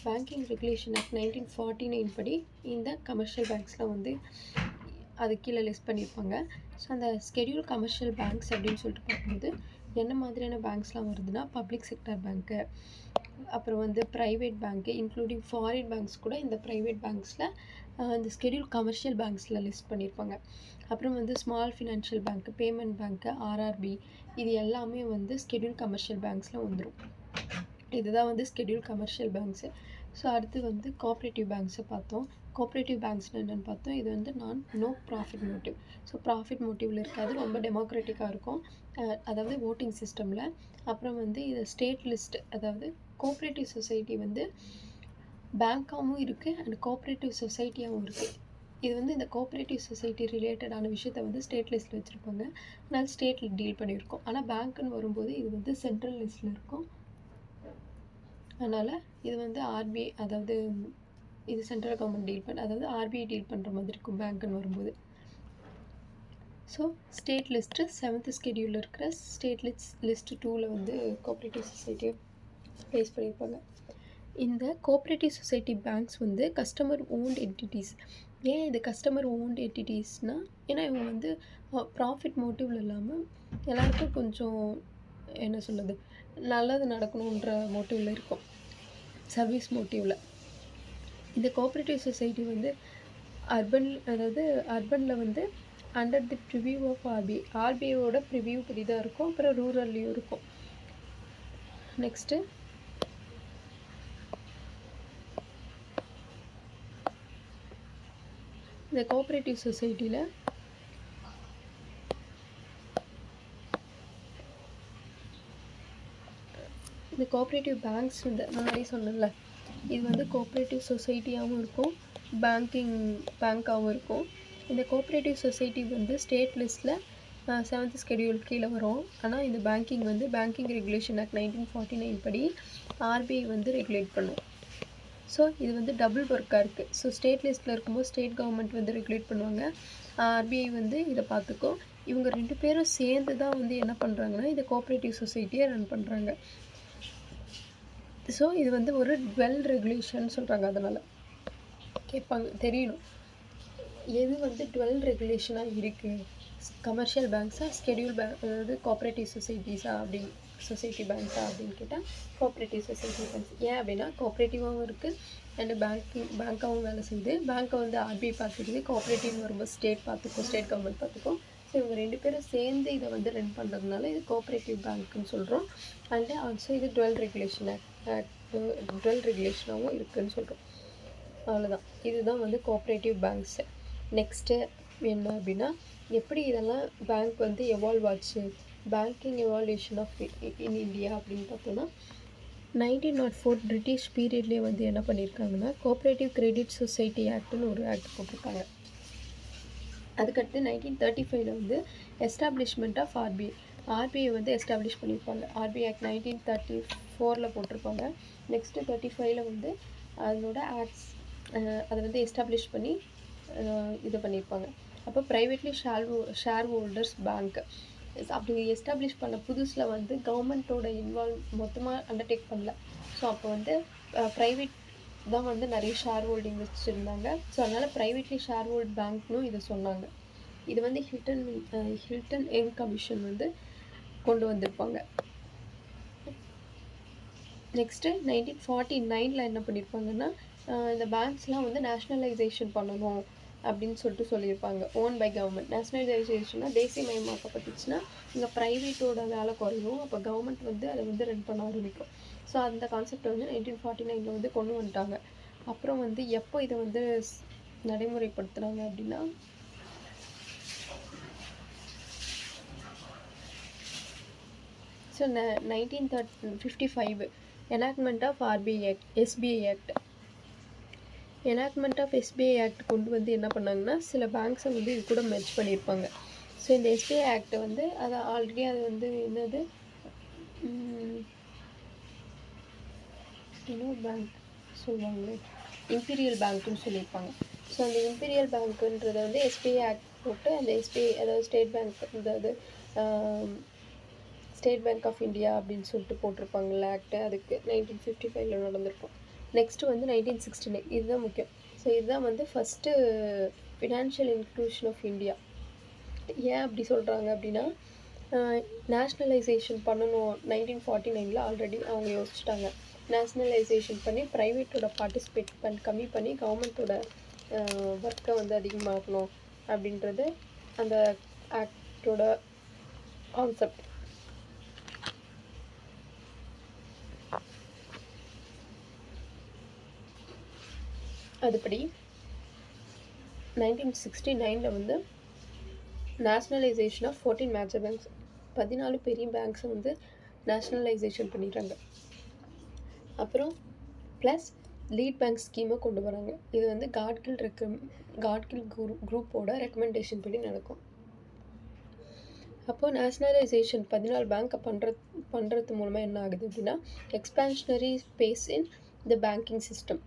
பேங்கிங் ரெகுலேஷன் ஆக்ட் 1949 படி இந்த கமர்ஷியல் பேங்க்ஸ்லாம் வந்து அது கீழே லிஸ்ட் பண்ணியிருப்பாங்க. ஸோ அந்த ஸ்கெடியூல் கமர்ஷியல் பேங்க்ஸ் அப்படின்னு சொல்லிட்டு பார்க்கும்போது என்ன மாதிரியான பேங்க்ஸ்லாம் வருதுன்னா, பப்ளிக் செக்டர் பேங்க்கு, அப்புறம் வந்து ப்ரைவேட் பேங்க்கு, இன்க்ளூடிங் ஃபாரின் பேங்க்ஸ் கூட இந்த ப்ரைவேட் பேங்க்ஸில் இந்த ஸ்கெடியூல் கமர்ஷியல் பேங்க்ஸில் லிஸ்ட் பண்ணியிருப்பாங்க. அப்புறம் வந்து ஸ்மால் ஃபினான்ஷியல் பேங்க்கு, பேமெண்ட் பேங்க்கு, ஆர்ஆர்பி, இது எல்லாமே வந்து ஸ்கெடியூல் கமர்ஷியல் பேங்க்ஸில் வந்துடும். இதுதான் வந்து ஸ்கெடியூல் கமர்ஷியல் பேங்க்ஸு. ஸோ அடுத்து வந்து கோஆப்ரேட்டிவ் பேங்க்ஸை பார்த்தோம். கோஆப்ரேட்டிவ் பேங்க்ஸ்னால் என்னென்னு பார்த்தோம். இது வந்து no profit motive. So profit மோட்டிவில் இருக்காது, ரொம்ப டெமோக்ராட்டிக்காக இருக்கும். அதாவது ஓட்டிங் சிஸ்டமில். அப்புறம் வந்து இது ஸ்டேட் லிஸ்ட், அதாவது கோஆப்ரேட்டிவ் சொசைட்டி வந்து பேங்க்காகவும் இருக்குது அண்ட் கோஆப்ரேட்டிவ் சொசைட்டியாகவும் இருக்குது. இது வந்து இந்த கோஆப்ரேட்டிவ் சொசைட்டி ரிலேட்டடான விஷயத்தை வந்து ஸ்டேட் லிஸ்ட்டில் வச்சுருப்பாங்க, அதனால் ஸ்டேட்டில் டீல் பண்ணியிருக்கோம். ஆனால் பேங்க்குன்னு வரும்போது இது வந்து சென்ட்ரல் லிஸ்ட்டில் இருக்கும். அதனால் இது வந்து ஆர்பிஐ, அதாவது இது சென்ட்ரல் கவர்மெண்ட் டீல் அதாவது ஆர்பிஐ டீல் பண்ணுற மாதிரி இருக்கும் பேங்க்குன்னு வரும்போது. ஸோ ஸ்டேட் லிஸ்ட்டு 7th ஸ்கெடியூலில் இருக்கிற ஸ்டேட் லிஸ்ட் 2ல் வந்து கோஆப்ரேட்டிவ் சொசைட்டியை ப்ளேஸ் பண்ணியிருப்பாங்க. இந்த கோஆப்ரேட்டிவ் சொசைட்டி பேங்க்ஸ் வந்து கஸ்டமர் ஓன்ட் என்டிட்டிஸ். ஏன் இது கஸ்டமர் ஓன்ட் என்டிட்டிஸ்னால், ஏன்னா இவங்க வந்து ப்ராஃபிட் மோட்டிவில் இல்லாமல் எல்லாருக்கும் கொஞ்சம் என்ன சொல்லுது, நல்லது நடக்கணுன்ற மோட்டிவில் இருக்கும், சர்வீஸ் மோட்டிவில். இந்த கோஆப்ரேட்டிவ் சொசைட்டி வந்து அர்பனில் வந்து under the purview of RBI, ஆர்பிஐயோட ப்ரிவியூ படி தான் இருக்கும். அப்புறம் ரூரல்லையும் இருக்கும். நெக்ஸ்ட்டு இந்த கோஆப்ரேட்டிவ் சொசைட்டியில் இந்த கோஆப்ரேட்டிவ் பேங்க்ஸ் வந்து முன்னாடி சொன்னேன்ல, இது வந்து கோஆப்ரேட்டிவ் சொசைட்டியாகவும் இருக்கும், பேங்க்காகவும் இருக்கும். இந்த கோஆப்ரேட்டிவ் சொசைட்டி வந்து ஸ்டேட் லிஸ்ட்டில் 7th ஸ்கெடியூல் கீழே வரும். ஆனால் இந்த பேங்கிங் வந்து பேங்கிங் ரெகுலேஷன் ஆக்ட் 1949 படி ஆர்பிஐ வந்து ரெகுலேட் பண்ணும். ஸோ இது வந்து டபுள் ஒர்க்காக இருக்குது. ஸோ ஸ்டேட் லிஸ்ட்டில் இருக்கும்போது ஸ்டேட் கவர்மெண்ட் வந்து ரெகுலேட் பண்ணுவாங்க, ஆர்பிஐ வந்து இதை பார்த்துக்கும். இவங்க 2 பேரும் சேர்ந்து தான் வந்து என்ன பண்ணுறாங்கன்னா இந்த கோஆப்ரேட்டிவ் சொசைட்டியை ரன் பண்ணுறாங்க. ஸோ இது வந்து ஒரு டுவெல் ரெகுலேஷன் சொல்கிறாங்க. அதனால் கேட்பாங்க, தெரியணும் எது வந்து டுவெல் ரெகுலேஷனாக இருக்குது, கமர்ஷியல் பேங்க்ஸா, ஸ்கெடியூல் பேங்க், அதாவது கோஆப்ரேட்டிவ் சொசைட்டிஸா அப்படின்னு, சொசைட்டி பேங்க்ஸா அப்படின்னு கேட்டால் கோஆப்ரேட்டிவ் சொசைட்டி பேங்க்ஸ். ஏன் அப்படின்னா கோஆப்ரேட்டிவாகவும் இருக்குது அண்டு பேங்க்காகவும் வேலை செய்யுது. பேங்க்கை வந்து ஆர்பிஐ பார்த்துக்குது, கோஆப்ரேட்டிவ்னு வரும்போது ஸ்டேட் பார்த்துக்கும், ஸ்டேட் கவர்மெண்ட் பார்த்துக்கும். ஸோ இவங்க 2 பேரும் சேர்ந்து இதை வந்து ரன் பண்ணுறதுனால இது கோஆப்ரேட்டிவ் பேங்க்குன்னு சொல்கிறோம். அண்டு ஆல்சோ இது டுவெல் ரெகுலேஷனாகவும் இருக்குதுன்னு சொல்கிறோம். அவ்வளோதான், இதுதான் வந்து கோஆப்ரேட்டிவ் பேங்க்ஸு. நெக்ஸ்ட்டு என்ன அப்படின்னா, எப்படி இதெல்லாம் பேங்க் வந்து எவால்வ் ஆச்சு, banking evolution of in India அப்படின்னு பார்த்தோன்னா, 1904 பிரிட்டிஷ் பீரியட்லேயே வந்து என்ன பண்ணியிருக்காங்கன்னா கோஆப்ரேட்டிவ் கிரெடிட் சொசைட்டி ஆக்ட்னு ஒரு ஆக்ட் போட்டிருக்காங்க. அதுக்கடுத்து 1935 வந்து எஸ்டாப்ளிஷ்மெண்ட் ஆஃப் ஆர்பிஐ வந்து எஸ்டாப்ளிஷ் பண்ணியிருப்பாங்க. ஆர்பிஐ ஆக்ட் 1934 போட்டிருப்பாங்க. நெக்ஸ்ட்டு 35 வந்து அதனோட ஆக்ட்ஸ் அதை வந்து எஸ்டாப்ளிஷ் பண்ணி இது பண்ணியிருப்பாங்க. அப்போ ப்ரைவேட்லி ஷேர் ஹோல்டர்ஸ் பேங்க் அப்படி எஸ்டாப்ளிஷ் பண்ண புதுசில் வந்து கவர்மெண்ட்டோட மொத்தமாக அண்டர்டேக் பண்ணல. ஸோ அப்போ வந்து ப்ரைவேட் தான் வந்து நிறைய ஷேர் ஹோல்டிங் வச்சுருந்தாங்க. ஸோ அதனால் ப்ரைவேட்லி ஷேர் ஹோல்ட் பேங்க்னு இதை சொன்னாங்க. இது வந்து ஹில்டன் யங் கமிஷன் வந்து கொண்டு வந்திருப்பாங்க. நெக்ஸ்ட்டு 1949 என்ன பண்ணியிருப்பாங்கன்னா, இந்த பேங்க்ஸ்லாம் வந்து நேஷ்னலைசேஷன் பண்ணணும் அப்படின்னு சொல்லியிருப்பாங்க. Own by government. நேஷ்னலைசேஷன்னா தேசியமயமாக்கப்பட்டுச்சுன்னா இங்கே ப்ரைவேட்டோட வேலை குறையும், அப்போ கவர்மெண்ட் வந்து அதை வந்து ரன் பண்ண ஆரம்பிக்கும். ஸோ அந்த கான்செப்டை வந்து 1949 வந்து கொண்டு வந்துட்டாங்க. அப்புறம் வந்து எப்போ இதை வந்து நடைமுறைப்படுத்துனாங்க அப்படின்னா, so 1955 enactment of SBI act. Enactment of SBI act கொண்டு வந்து என்ன பண்ணாங்கன்னா, சில பேங்க்ஸை வந்து இது கூட மெர்ஜ் பண்ணியிருப்பாங்க. ஸோ இந்த எஸ்பிஐ ஆக்டை வந்து அதை ஆல்ரெடி அது வந்து என்னது இன்னொரு பேங்க் சொல்லுவாங்களே, இம்பீரியல் பேங்க்குன்னு சொல்லியிருப்பாங்க. ஸோ அந்த இம்பீரியல் பேங்க்குன்றதை வந்து எஸ்பிஐ ஆக்ட் போட்டு அந்த எஸ்பிஐ அதாவது ஸ்டேட் பேங்க் அதாவது ஸ்டேட் பேங்க் ஆஃப் இந்தியா அப்படின்னு சொல்லிட்டு போட்டிருப்பாங்கல்ல ஆக்ட், அதுக்கு 1955 நடந்திருக்கும். நெக்ஸ்ட்டு வந்து 1969, இதுதான் முக்கியம். ஸோ இதுதான் வந்து first financial inclusion of India. ஏன் அப்படி சொல்கிறாங்க அப்படின்னா, நேஷ்னலைசேஷன் பண்ணணும் 1949 ஆல்ரெடி அவங்க யோசிச்சிட்டாங்க. நேஷ்னலைசேஷன் பண்ணி ப்ரைவேட்டோட பார்ட்டிசிபேட் கம்மி பண்ணி கவர்மெண்ட்டோட ஒர்க்கை வந்து அதிகமாகணும் அப்படின்றது அந்த ஆக்டோட கான்செப்ட். அதுபடி 1969 வந்து நேஷ்னலைசேஷன் ஆஃப் 14 மேஜர் பேங்க்ஸ், 14 பெரிய பேங்க்ஸை வந்து நேஷ்னலைசேஷன் பண்ணிடுறாங்க. அப்புறம் ப்ளஸ் லீட் பேங்க் ஸ்கீமை கொண்டு வராங்க. இது வந்து காட்கில் குரூப்போட ரெக்கமெண்டேஷன் படி நடக்கும். அப்போது நேஷ்னலைசேஷன் 14 பேங்க்கை பண்ணுறது மூலமாக என்ன ஆகுது அப்படின்னா, expansionary space in the banking system.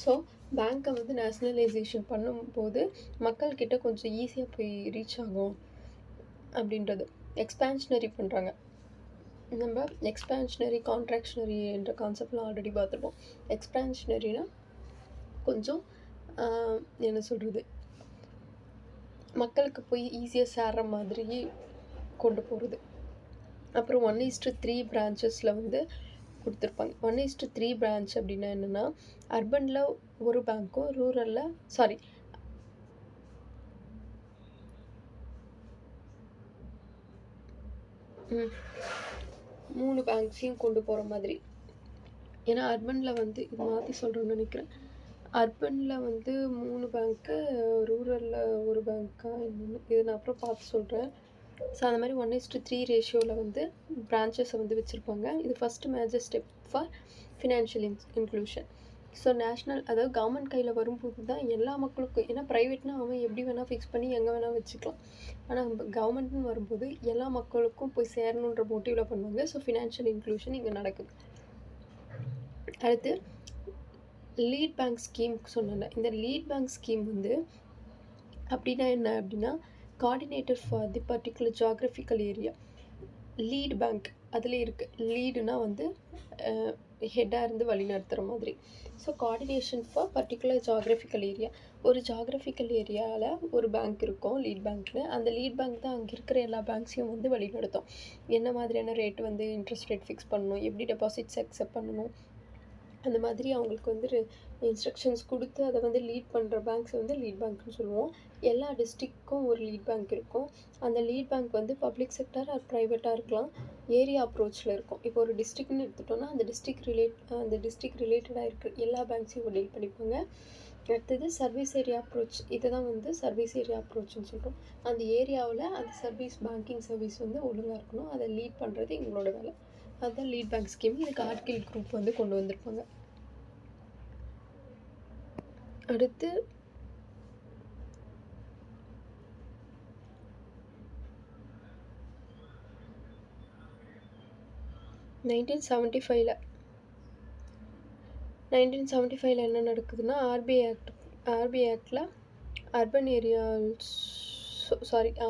So பேங்க்கை வந்து நேஷ்னலைசேஷன் பண்ணும்போது மக்கள்கிட்ட கொஞ்சம் ஈஸியாக போய் ரீச் ஆகும் அப்படின்றது. எக்ஸ்பான்ஷனரி பண்ணுறாங்க. நம்ம எக்ஸ்பான்ஷனரி கான்ட்ராக்ஷனரி என்ற கான்செப்ட்லாம் ஆல்ரெடி பார்த்துருப்போம். எக்ஸ்பான்ஷனரினா கொஞ்சம் என்ன சொல்கிறது, மக்களுக்கு போய் ஈஸியாக சேர்ற மாதிரி கொண்டு போகிறது. அப்புறம் 1:3 பிரான்ச்சஸில் வந்து கொடுத்துருப்பாங்க. 1:3 பிரான்ச் அப்படின்னா என்னென்னா, அர்பனில் ஒரு பேங்க்கும் ரூரலில் 3 பேங்க்ஸையும் கொண்டு போகிற மாதிரி. ஏன்னா அர்பனில் வந்து இது மாற்றி சொல்கிறேன்னு நினைக்கிறேன். அர்பனில் வந்து 3 பேங்க்கு, ரூரலில் ஒரு பேங்க்கா என்னென்னு இது நான் அப்புறம் பார்த்து சொல்கிறேன். ஸோ அந்த மாதிரி 1:3 ரேஷியோவில் வந்து பிரான்ச்சஸை வந்து வச்சுருப்பாங்க. இது first major step for financial inclusion. So national அதாவது கவர்மெண்ட் கையில் வரும்போது தான் எல்லா மக்களுக்கும், ஏன்னா ப்ரைவேட்னா அவன் எப்படி வேணால் ஃபிக்ஸ் பண்ணி எங்கே வேணால் வச்சுக்கலாம். ஆனால் கவர்மெண்ட்னு வரும்போது எல்லா மக்களுக்கும் போய் சேரணுன்ற மோட்டிவில் பண்ணுவாங்க. ஸோ ஃபினான்ஷியல் இன்க்ளூஷன் இங்கே நடக்குது. அடுத்து லீட் பேங்க் ஸ்கீம் சொன்னேன். இந்த லீட் பேங்க் ஸ்கீம் வந்து அப்படின்னா என்ன அப்படின்னா, coordinator for the particular geographical area. Lead bank அதில் இருக்குது. லீடுனா வந்து ஹெட்டாக இருந்து வழி நடத்துகிற மாதிரி. So coordination for particular geographical area. ஒரு ஜியாகிரபிக்கல் ஏரியாவில் ஒரு பேங்க் இருக்கும், லீட் பேங்க்னு. அந்த லீட் பேங்க் தான் அங்கே இருக்கிற எல்லா பேங்க்ஸையும் வந்து வழி நடத்தும். என்ன மாதிரியான ரேட் வந்து இன்ட்ரெஸ்ட் ரேட் ஃபிக்ஸ் பண்ணணும், எப்படி டெபாசிட்ஸ் அக்செப்ட் பண்ணணும், அந்த மாதிரி அவங்களுக்கு வந்து இன்ஸ்ட்ரக்ஷன்ஸ் கொடுத்து அதை வந்து லீட் பண்ணுற பேங்க்ஸை வந்து லீட் பேங்க்னு சொல்லுவோம். எல்லா டிஸ்ட்ரிக்ட்க்கும் ஒரு லீட் பேங்க் இருக்கும். அந்த லீட் பேங்க் வந்து பப்ளிக் செக்டர் ஆர் ப்ரைவேட்டாக இருக்கலாம், ஏரியா அப்ரோச்சில் இருக்கும். இப்போ ஒரு டிஸ்ட்ரிக்ட்னு எடுத்துட்டோன்னா அந்த டிஸ்ட்ரிக்ட் ரிலேட்டடாக இருக்கிற எல்லா பேங்க்ஸையும் டீல் பண்ணிப்பாங்க. அடுத்தது சர்வீஸ் ஏரியா அப்ரோச். இதை தான் வந்து சர்வீஸ் ஏரியா அப்ரோச்னு சொல்கிறோம். அந்த ஏரியாவில் அந்த பேங்கிங் சர்வீஸ் வந்து ஒழுங்காக இருக்கணும், அதை லீட் பண்ணுறது எங்களோட வேலை. அதுதான் லீட் பேங்க் ஸ்கீம். இது காட்கில் குரூப் வந்து கொண்டு வந்திருப்பாங்க. அடுத்து நைன்டீன் செவன்ட்டி ஃபைவ்ல என்ன நடக்குதுன்னா, ஆர்பிஐ ஆக்டில் அர்பன் ஏரியாஸ்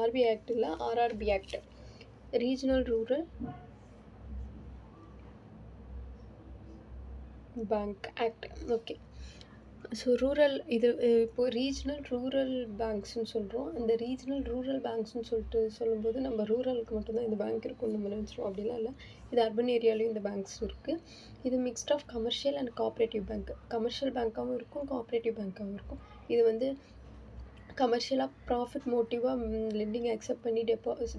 ஆர்பிஐ ஆக்ட் இல்லை, RRB act, regional rural bank act. Okay. So இது இப்போது ரூரல் பேங்க்ஸ்னு சொல்கிறோம். அந்த ரூரல் பேங்க்ஸ்னு சொல்லும்போது நம்ம ரூரலுக்கு மட்டும்தான் இந்த பேங்க் இருக்கும்னு நம்ம நினச்சிரும். அப்படிலாம் இல்லை, இது அர்பன் ஏரியாலையும் இந்த பேங்க்ஸ் இருக்குது. இது mixed of commercial and cooperative bank. Commercial பேங்க்காகவும் இருக்கும், கோஆப்ரேட்டிவ் பேங்க்காகவும் இருக்கும். இது வந்து கமர்ஷியலாக ப்ராஃபிட் மோட்டிவாக லெண்டிங் அக்செப்ட் பண்ணி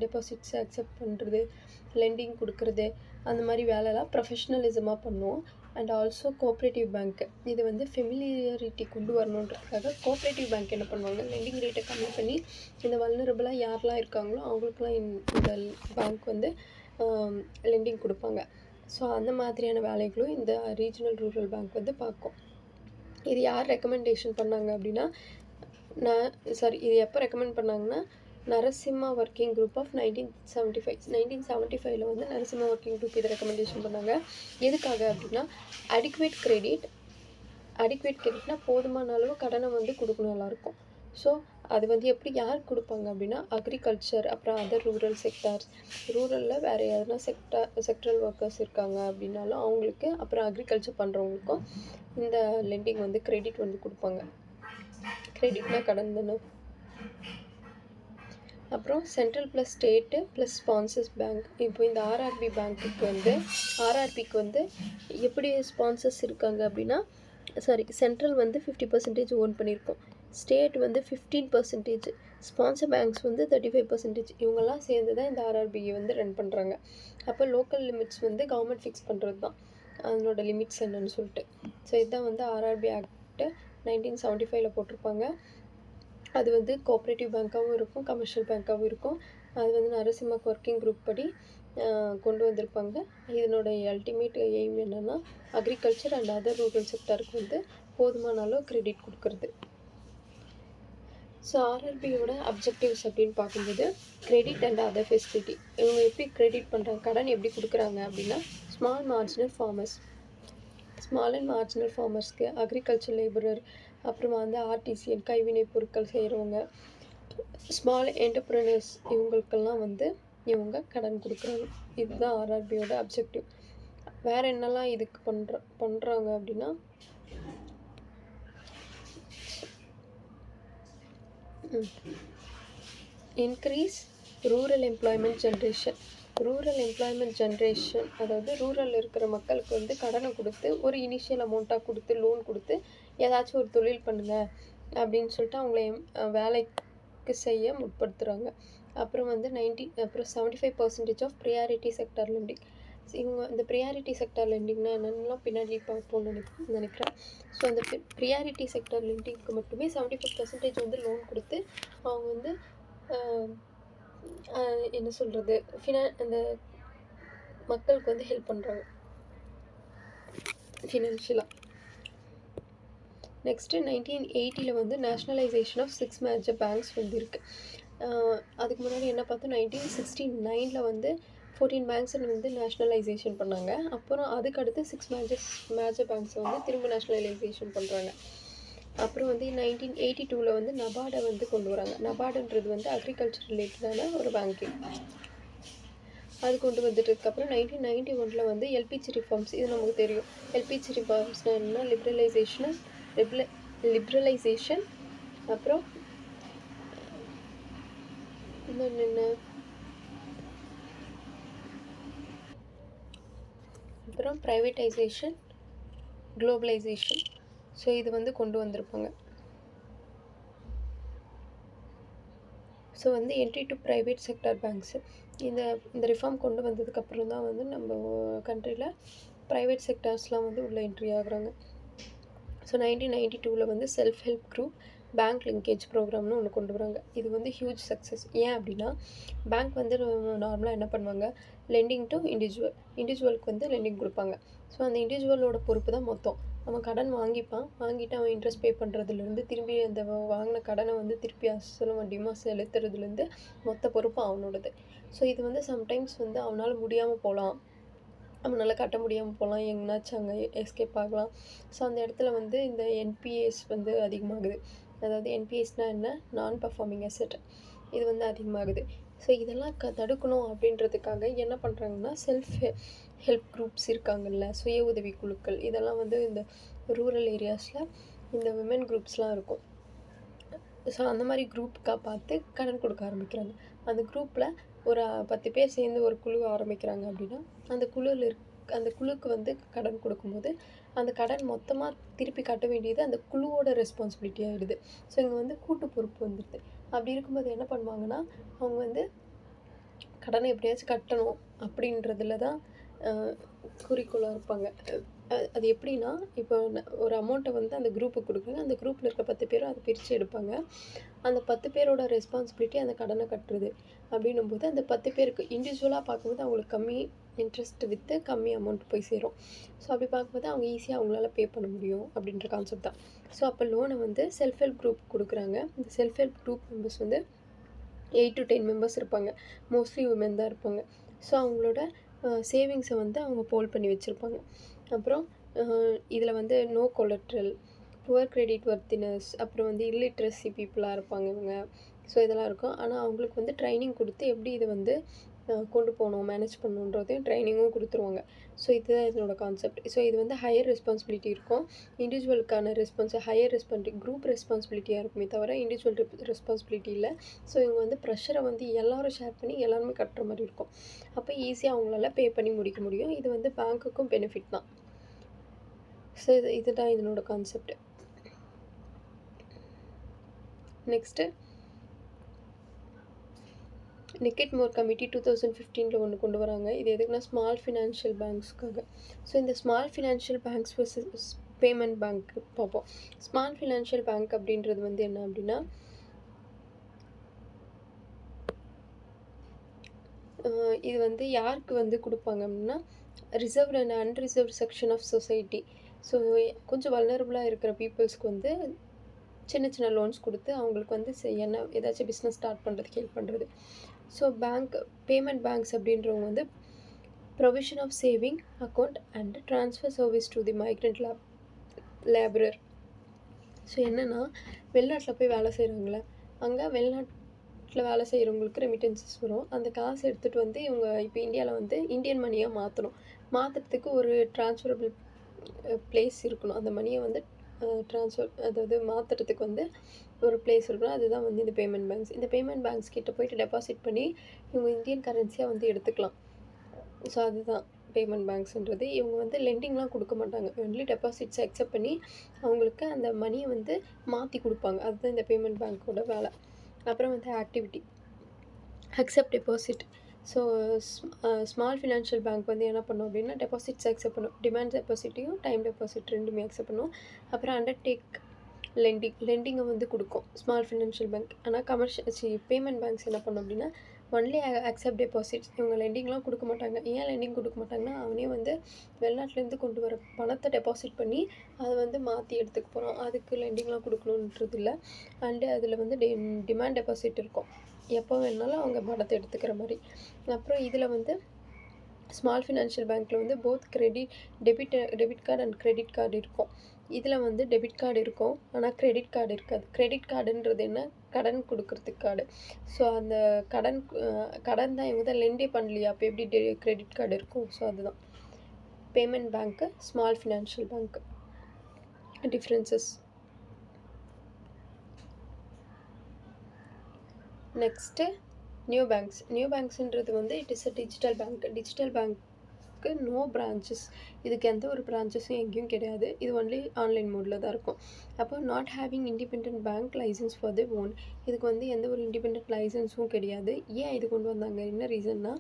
டெபாசிட்ஸ் அக்செப்ட் பண்ணுறது, லெண்டிங் கொடுக்குறது, அந்த மாதிரி வேலைலாம் ப்ரொஃபஷ்னலிசமாக பண்ணுவோம். அண்ட் ஆல்சோ கோஆப்ரேட்டிவ் பேங்க், இது வந்து ஃபெமிலியாரிட்டி கொண்டு வரணுன்றதுக்காக கோஆப்ரேட்டிவ் பேங்க் என்ன பண்ணுவாங்க, லெண்டிங் ரேட்டை கம்மி பண்ணி இந்த வல்னரபிளாக யாரெலாம் இருக்காங்களோ அவங்களுக்குலாம் இந்த பேங்க் வந்து லெண்டிங் கொடுப்பாங்க. ஸோ அந்த மாதிரியான வேலைகளும் இந்த ரீஜனல் ரூரல் பேங்க் வந்து பார்க்கும். இது யார் ரெக்கமெண்டேஷன் பண்ணாங்க அப்படின்னா, இது எப்போ ரெக்கமெண்ட் பண்ணாங்கன்னா, நரசிம்மா ஒர்க்கிங் குரூப் ஆஃப் 1975 வந்து நரசிம்மா ஒர்க்கிங் குரூப் இதை ரெக்கமெண்டேஷன் பண்ணாங்க. எதுக்காக அப்படின்னா, அடிக்குவேட் கிரெடிட் அடிக்குவேட் கிரெடிட்னா போதுமான அளவு கடனை வந்து கொடுக்கணும் எல்லாருக்கும். ஸோ அது வந்து எப்படி யாருக்கு கொடுப்பாங்க அப்படின்னா அக்ரிகல்ச்சர், அப்புறம் அதர் ரூரல் செக்டார்ஸ், ரூரலில் வேறு எதனா செக்டரல் ஒர்க்கர்ஸ் இருக்காங்க அப்படின்னாலும் அவங்களுக்கு, அப்புறம் அக்ரிகல்ச்சர் பண்ணுறவங்களுக்கும் இந்த லெண்டிங் வந்து கிரெடிட் வந்து கொடுப்பாங்க. கிரெடிட்னா கடன் தானே. அப்புறம் central plus state plus sponsors bank. இப்போ இந்த ஆர்ஆர்பிக்கு வந்து எப்படி ஸ்பான்சர்ஸ் இருக்காங்க அப்படின்னா, சென்ட்ரல் வந்து 50% ஓன் பண்ணியிருக்கோம், ஸ்டேட் வந்து 15%, ஸ்பான்சர் பேங்க்ஸ் வந்து 35%. இவங்கெல்லாம் சேர்ந்து தான் இந்த ஆர்ஆர்பியை வந்து ரன் பண்ணுறாங்க. அப்போ லோக்கல் லிமிட்ஸ் வந்து கவர்மெண்ட் ஃபிக்ஸ் பண்ணுறது தான் அதனோட லிமிட்ஸ் என்னன்னு சொல்லிட்டு. ஸோ இதுதான் வந்து ஆர்ஆர்பி ஆக்ட் 1975 போட்டிருப்பாங்க. அது வந்து கோஆப்ரேட்டிவ் பேங்க்காகவும் இருக்கும், கமர்ஷியல் பேங்க்காகவும் இருக்கும். அது வந்து நரசிம்மா ஒர்க்கிங் குரூப் படி கொண்டு வந்திருப்பாங்க. இதனோட அல்டிமேட் எய்ம் என்னென்னா அக்ரிகல்ச்சர் அண்ட் அதர் ரூரல் செக்டருக்கு வந்து போதுமான அளவு கிரெடிட் கொடுக்குறது. ஸோ ஆர்ஆர்பியோட அப்ஜெக்டிவ்ஸ் அப்படின்னு பார்க்கும்போது கிரெடிட் அண்ட் அதர் ஃபெசிலிட்டி. இவங்க எப்படி கிரெடிட் பண்ணுறாங்க, கடன் எப்படி கொடுக்குறாங்க அப்படின்னா ஸ்மால் அண்ட் மார்ஜினல் ஃபார்மர்ஸ்க்கு, அக்ரிகல்ச்சர் லேபரர், அப்புறமா வந்து ஆர்டிசியன் கைவினை பொருட்கள் செய்கிறவங்க, ஸ்மால் என்டர்பிரனர்ஸ், இவங்களுக்கெல்லாம் வந்து இவங்க கடன் கொடுக்குறாங்க. இதுதான் ஆர்ஆர்பியோட அப்ஜெக்டிவ். வேறு என்னெல்லாம் இதுக்கு பண்ணுறாங்க அப்படின்னா இன்க்ரீஸ் ரூரல் எம்ப்ளாய்மெண்ட் ஜென்ரேஷன். அதாவது ரூரலில் இருக்கிற மக்களுக்கு வந்து கடனை கொடுத்து ஒரு இனிஷியல் அமௌண்ட்டாக கொடுத்து லோன் கொடுத்து ஏதாச்சும் ஒரு தொழில் பண்ணுங்கள் அப்படின்னு சொல்லிட்டு அவங்கள வேலைக்கு செய்ய முற்படுத்துகிறாங்க. அப்புறம் வந்து 75% ஆஃப் ப்ரியாரிட்டி செக்டார் லெண்டிங். இவங்க இந்த ப்ரியாரிட்டி செக்டார் லெண்டிங்னா என்னென்னலாம் பின்னாடி பார்ப்போம்னு நினைக்கிறேன். ஸோ அந்த ப்ரியாரிட்டி செக்டார் லெண்டிங்க்கு மட்டுமே 75% வந்து லோன் கொடுத்து அவங்க வந்து என்ன சொல்கிறது அந்த மக்களுக்கு வந்து ஹெல்ப் பண்ணுறாங்க ஃபினான்ஷியலாக. நெக்ஸ்ட்டு 1980 வந்து நேஷ்னலைசேஷன் ஆஃப் 6 மேஜர் பேங்க்ஸ் வந்து இருக்குது. அதுக்கு முன்னாடி என்ன பார்த்தோம், 1969 வந்து 14 பேங்க்ஸை வந்து நேஷ்னலைசேஷன் பண்ணாங்க. அப்புறம் அதுக்கடுத்து 6 மேஜர் பேங்க்ஸை வந்து திரும்ப நேஷ்னலைசேஷன் பண்ணுறாங்க. அப்புறம் வந்து 1982 வந்து நபார்டை வந்து கொண்டு வராங்க. நபார்டுன்றது வந்து அக்ரிகல்ச்சர் ரிலேட்டடான ஒரு பேங்கிங். அது கொண்டு வந்துட்டதுக்கப்புறம் 1991 வந்து எல்பிஜி ரிஃபார்ம்ஸ். இது நமக்கு தெரியும். எல்பிஜி ரிஃபார்ம்ஸ்னால் என்னென்னா லிப்ரலைசேஷன், அப்புறம் இன்னொன்று என்ன, அப்புறம் ப்ரைவேட்டைசேஷன், குளோபலைசேஷன். ஸோ இது வந்து கொண்டு வந்திருப்பாங்க. ஸோ வந்து entry to private sector banks. இந்த ரிஃபார்ம் கொண்டு வந்ததுக்கப்புறம் தான் வந்து நம்ம கண்ட்ரியில் ப்ரைவேட் செக்டார்ஸ்லாம் வந்து உள்ளே என்ட்ரி ஆகுறாங்க. ஸோ 1992 வந்து self help group bank linkage ப்ரோக்ராம்னு ஒன்று கொண்டு வராங்க. இது வந்து ஹியூஜ் சக்ஸஸ். ஏன் அப்படின்னா பேங்க் வந்து நார்மலாக என்ன பண்ணுவாங்க, லெண்டிங் டு இண்டிவிஜுவலுக்கு வந்து லெண்டிங் கொடுப்பாங்க. ஸோ அந்த இண்டிவிஜுவலோட பொறுப்பு தான் மொத்தம். அவன் கடன் வாங்கிட்டு அவன் இன்ட்ரெஸ்ட் பே பண்ணுறதுலேருந்து திரும்பி அந்த வாங்கின கடனை வந்து திருப்பி அசலும் வட்டியுமா செலுத்துறதுலேருந்து மொத்த பொறுப்பு அவனோடது. ஸோ இது வந்து சம்டைம்ஸ் வந்து அவனால் முடியாமல் போகலாம், அவனால் கட்ட முடியாமல் போகலாம், எங்கேனாச்சும் அங்கே எஸ்கேப் ஆகலாம். ஸோ அந்த இடத்துல வந்து இந்த என்பிஎஸ் வந்து அதிகமாகுது. அதாவது என்பிஎஸ்னால் என்ன, நான் பர்ஃபார்மிங் அசெட். இது வந்து அதிகமாகுது. ஸோ இதெல்லாம் தடுக்கணும் அப்படின்றதுக்காக என்ன பண்ணுறாங்கன்னா செல்ஃப் ஹெல்ப் குரூப்ஸ் இருக்காங்கல்ல, சுய உதவி குழுக்கள், இதெல்லாம் வந்து இந்த ரூரல் ஏரியாஸில் இந்த விமன் குரூப்ஸ்லாம் இருக்கும். ஸோ அந்த மாதிரி குரூப்புக்காக பார்த்து கடன் கொடுக்க ஆரம்பிக்கிறாங்க. அந்த குரூப்பில் ஒரு 10 பேர் சேர்ந்து ஒரு குழு ஆரம்பிக்கிறாங்க அப்படின்னா அந்த குழுக்கு வந்து கடன் கொடுக்கும்போது அந்த கடன் மொத்தமாக திருப்பி கட்ட வேண்டியது அந்த குழுவோட ரெஸ்பான்சிபிலிட்டி ஆகிடுது. ஸோ இங்கே வந்து கூட்டு பொறுப்பு வந்துடுது. அப்படி இருக்கும்போது என்ன பண்ணுவாங்கன்னா அவங்க வந்து கடனை எப்படியாச்சும் கட்டணும் அப்படின்றதுல தான் குறிக்கோளாக இருப்பாங்க. அது எப்படின்னா இப்போ ஒரு அமௌண்ட்டை வந்து அந்த குரூப்புக்கு கொடுக்குறாங்க, அந்த குரூப்பில் இருக்க 10 பேரும் அதை பிரித்து எடுப்பாங்க. அந்த 10 பேரோட ரெஸ்பான்சிபிலிட்டி அந்த கடனை கட்டுறது. அப்படின்னும்போது அந்த 10 பேருக்கு இண்டிவிஜுவலாக பார்க்கும்போது அவங்களுக்கு கம்மி இன்ட்ரெஸ்ட் விற்று கம்மி அமௌண்ட் போய் சேரும். ஸோ அப்படி பார்க்கும்போது அவங்க ஈஸியாக அவங்களால பே பண்ண முடியும் அப்படின்ற கான்செப்ட் தான். ஸோ அப்போ லோனை வந்து செல்ஃப் ஹெல்ப் குரூப் கொடுக்குறாங்க. இந்த செல்ஃப் ஹெல்ப் குரூப் மெம்பர்ஸ் வந்து 8 to 10 மெம்பர்ஸ் இருப்பாங்க. மோஸ்ட்லி உமன் தான் இருப்பாங்க. ஸோ அவங்களோட சேவிங்ஸை வந்து அவங்க போல் பண்ணி வச்சுருப்பாங்க. அப்புறம் இதில் வந்து no collateral, poor credit worthiness, அப்புறம் வந்து இல்லிட்ரஸி பீப்புளாக இருப்பாங்க இவங்க. ஸோ இதெல்லாம் இருக்கும். ஆனால் அவங்களுக்கு வந்து ட்ரைனிங் கொடுத்து எப்படி இதை வந்து கொண்டு போகணும், மேனேஜ் பண்ணணுன்றதையும் ட்ரைனிங்கும் கொடுத்துருவாங்க. ஸோ இதுதான் இதனோட கான்செப்ட். ஸோ இது வந்து ஹையர் ரெஸ்பான்சிபிலிட்டி இருக்கும். இண்டிவிஜுவலுக்கான ஹையர் குரூப் ரெஸ்பான்சிபிலிட்டியாக இருக்குமே தவிர இண்டிவிஜுவல் ரெஸ்பான்சிபிலிட்டி இல்லை. ஸோ இவங்க வந்து ப்ரெஷரை வந்து எல்லோரும் ஷேர் பண்ணி எல்லாருமே கட்டுற மாதிரி இருக்கும். அப்போ ஈஸியாக அவங்களால பே பண்ணி முடிக்க முடியும். இது வந்து பேங்க்குக்கும் பெனிஃபிட் தான். ஸோ இதுதான் இதனோட கான்செப்ட். நெக்ஸ்ட்டு நிக்கெட்மோர் கமிட்டி 2015 ஒன்று கொண்டு வராங்க. இது எதுக்குன்னா ஸ்மால் ஃபினான்ஷியல் பேங்க்ஸ்க்காக. ஸோ இந்த small financial banks versus payment bank பார்ப்போம். ஸ்மால் ஃபினான்ஷியல் பேங்க் அப்படின்றது வந்து என்ன அப்படின்னா, இது வந்து யாருக்கு வந்து கொடுப்பாங்க அப்படின்னா, reserved and unreserved section of society. So கொஞ்சம் வல்னரபுளாக இருக்கிற பீப்புள்ஸ்க்கு வந்து சின்ன சின்ன லோன்ஸ் கொடுத்து அவங்களுக்கு வந்து ஏதாச்சும் பிஸ்னஸ் ஸ்டார்ட் பண்ணுறதுக்கு ஹெல்ப் பண்ணுறது. ஸோ பேமெண்ட் பேங்க்ஸ் அப்படின்றவங்க வந்து provision of saving account and transfer service to the migrant labourer. So என்னென்னா, வெளிநாட்டில் போய் வேலை செய்கிறாங்களே, அங்கே வெளிநாட்டில் வேலை செய்கிறவங்களுக்கு ரெமிட்டன்சஸ் வரும். அந்த காசு எடுத்துகிட்டு வந்து இவங்க இப்போ இந்தியாவில் வந்து இந்தியன் மணியாக மாற்றுறதுக்கு ஒரு ட்ரான்ஸ்ஃபரபிள் பிளேஸ் இருக்கணும். அந்த மணியை வந்து அதாவது மாற்றுறதுக்கு வந்து ஒரு பிளேஸ் இருக்கணும். அதுதான் வந்து இந்த பேமெண்ட் பேங்க்ஸ். இந்த பேமெண்ட் பேங்க்ஸ் கிட்ட போயிட்டு டெபாசிட் பண்ணி இவங்க இந்தியன் கரன்சியாக வந்து எடுத்துக்கலாம். ஸோ அதுதான் பேமெண்ட் பேங்க்ஸ்ன்றது. இவங்க வந்து லெண்டிங்லாம் கொடுக்க மாட்டாங்க. ஒன்லி டெபாசிட்ஸை அக்செப்ட் பண்ணி அவங்களுக்கு அந்த மணியை வந்து மாற்றி கொடுப்பாங்க. அதுதான் இந்த பேமெண்ட் பேங்க்கோட வேலை. அப்புறம் வந்து activity accept deposit. So small financial bank வந்து என்ன பண்ணும் அப்படின்னா, டெபாசிட்ஸ் அக்செப்ட் பண்ணும். டிமாண்ட் டெபாசிட்டையும் டைம் டெபாசிட் ரெண்டுமே அக்செப்ட் பண்ணும். அப்புறம் அண்டர்டேக் லெண்டிங்கை வந்து கொடுக்கும் ஸ்மால் ஃபினான்ஷியல் பேங்க். ஆனால் பேமெண்ட் பேங்க்ஸ் என்ன பண்ணும் அப்படின்னா, ஒன்லி அக்செப்ட் டெபாசிட்ஸ். இவங்க லெண்டிங்லாம் கொடுக்க மாட்டாங்க. ஏன் லெண்டிங் கொடுக்க மாட்டாங்கன்னா, அவனே வந்து வெளிநாட்டிலேருந்து கொண்டு வர பணத்தை டெபாசிட் பண்ணி அதை வந்து மாற்றி எடுத்துக்க போகிறோம். அதுக்கு லெண்டிங்லாம் கொடுக்கணுன்றது இல்லை. அண்டு அதில் வந்து டிமாண்ட் டெபாசிட் இருக்கும். எப்போ வேணாலும் அவங்க பணத்தை எடுத்துக்கிற மாதிரி. அப்புறம் இதில் வந்து ஸ்மால் ஃபினான்ஷியல் பேங்க்கில் வந்து both debit card and credit card இருக்கும். இதில் வந்து டெபிட் கார்டு இருக்கும், ஆனால் கிரெடிட் கார்டு இருக்காது. கிரெடிட் கார்டுன்றது என்ன, கடன் கொடுக்கறதுக்கு கார்டு. ஸோ அந்த கடன் தான் இவங்க தான் லெண்டே பண்ணலையா, அப்போ எப்படி கிரெடிட் கார்டு இருக்கும். ஸோ அதுதான் பேமெண்ட் பேங்க்கு, ஸ்மால் ஃபினான்ஷியல் பேங்க்கு டிஃப்ரென்சஸ். நெக்ஸ்ட்டு நியூ பேங்க்ஸ்ன்றது வந்து இட் இஸ் அ டிஜிட்டல் பேங்க்கு நோ பிரான்ச்சஸ். இதுக்கு எந்த ஒரு பிரான்ச்சஸும் எங்கேயும் கிடையாது. இது ஒன்லி ஆன்லைன் மோடில் தான் இருக்கும். அப்போ not having independent bank licence for the own. இதுக்கு வந்து எந்த ஒரு இண்டிபெண்ட் லைசன்ஸும் கிடையாது. ஏன் இது கொண்டு வந்தாங்க, என்ன ரீசன்னா,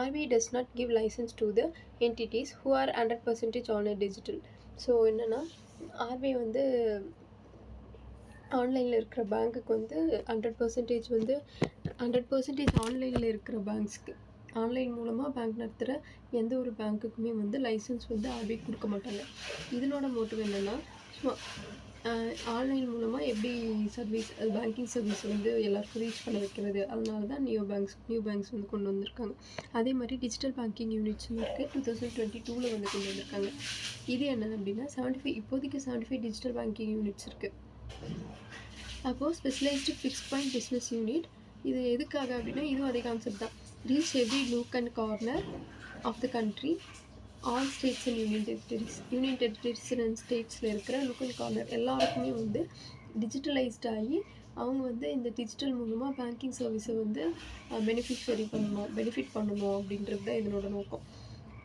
RBI does not give licence to the entities who are 100% on digital. So என்னென்னா, RBI வந்து ஆன்லைனில் இருக்கிற பேங்க்குக்கு வந்து 100% ஆன்லைனில் இருக்கிற பேங்க்ஸ்க்கு, ஆன்லைன் மூலமாக பேங்க் நடத்துகிற எந்த ஒரு பேங்க்குக்குமே வந்து லைசன்ஸ் வந்து RBI கொடுக்க மாட்டாங்க. இதனோட மோட்டிவ் என்னென்னா, ஆன்லைன் மூலமாக எப்படி பேங்கிங் சர்வீஸ் வந்து எல்லாருக்கும் ரீச் பண்ண வைக்கிறது. அதனால தான் நியூ பேங்க்ஸ் வந்து கொண்டு வந்திருக்காங்க. அதே மாதிரி டிஜிட்டல் பேங்கிங் யூனிட்ஸும் இருக்குது. 2022 வந்து கொண்டு வந்திருக்காங்க. இது என்ன அப்படின்னா, இப்போதைக்கு 75 டிஜிட்டல் பேங்கிங் யூனிட்ஸ் இருக்குது. அப்போது specialised fix point business unit. இது எதுக்காக அப்படின்னா, இதுவும் அதே கான்செப்ட் தான். Reach every nook and corner of the country, all states and union territories and ஸ்டேட்ஸில் இருக்கிற லுக் அண்ட் கார்னர் எல்லாருக்குமே வந்து டிஜிட்டலைஸ்ட் ஆகி அவங்க வந்து இந்த டிஜிட்டல் மூலமாக பேங்கிங் சர்வீஸை வந்து பெனிஃபிட் பண்ணணும் அப்படின்றது தான் இதனோட நோக்கம்.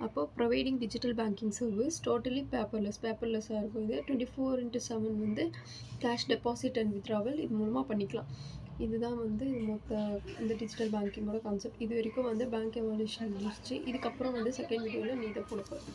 அப்போது providing digital banking service totally பேப்பர்லெஸ்ஸாக இருக்கும். இது 24/7 வந்து கேஷ் டெபாசிட் அண்ட் வித்ராவல் இது மூலமாக பண்ணிக்கலாம். இதுதான் வந்து இந்த டிஜிட்டல் பேங்கிங்கோட கான்செப்ட். இது வரைக்கும் வந்து பேங்க் எவால்யூஷன் முடிச்சு. இதுக்கப்புறம் வந்து செகண்ட் வீடியோவில் நீ இதை கொடுப்பேன்.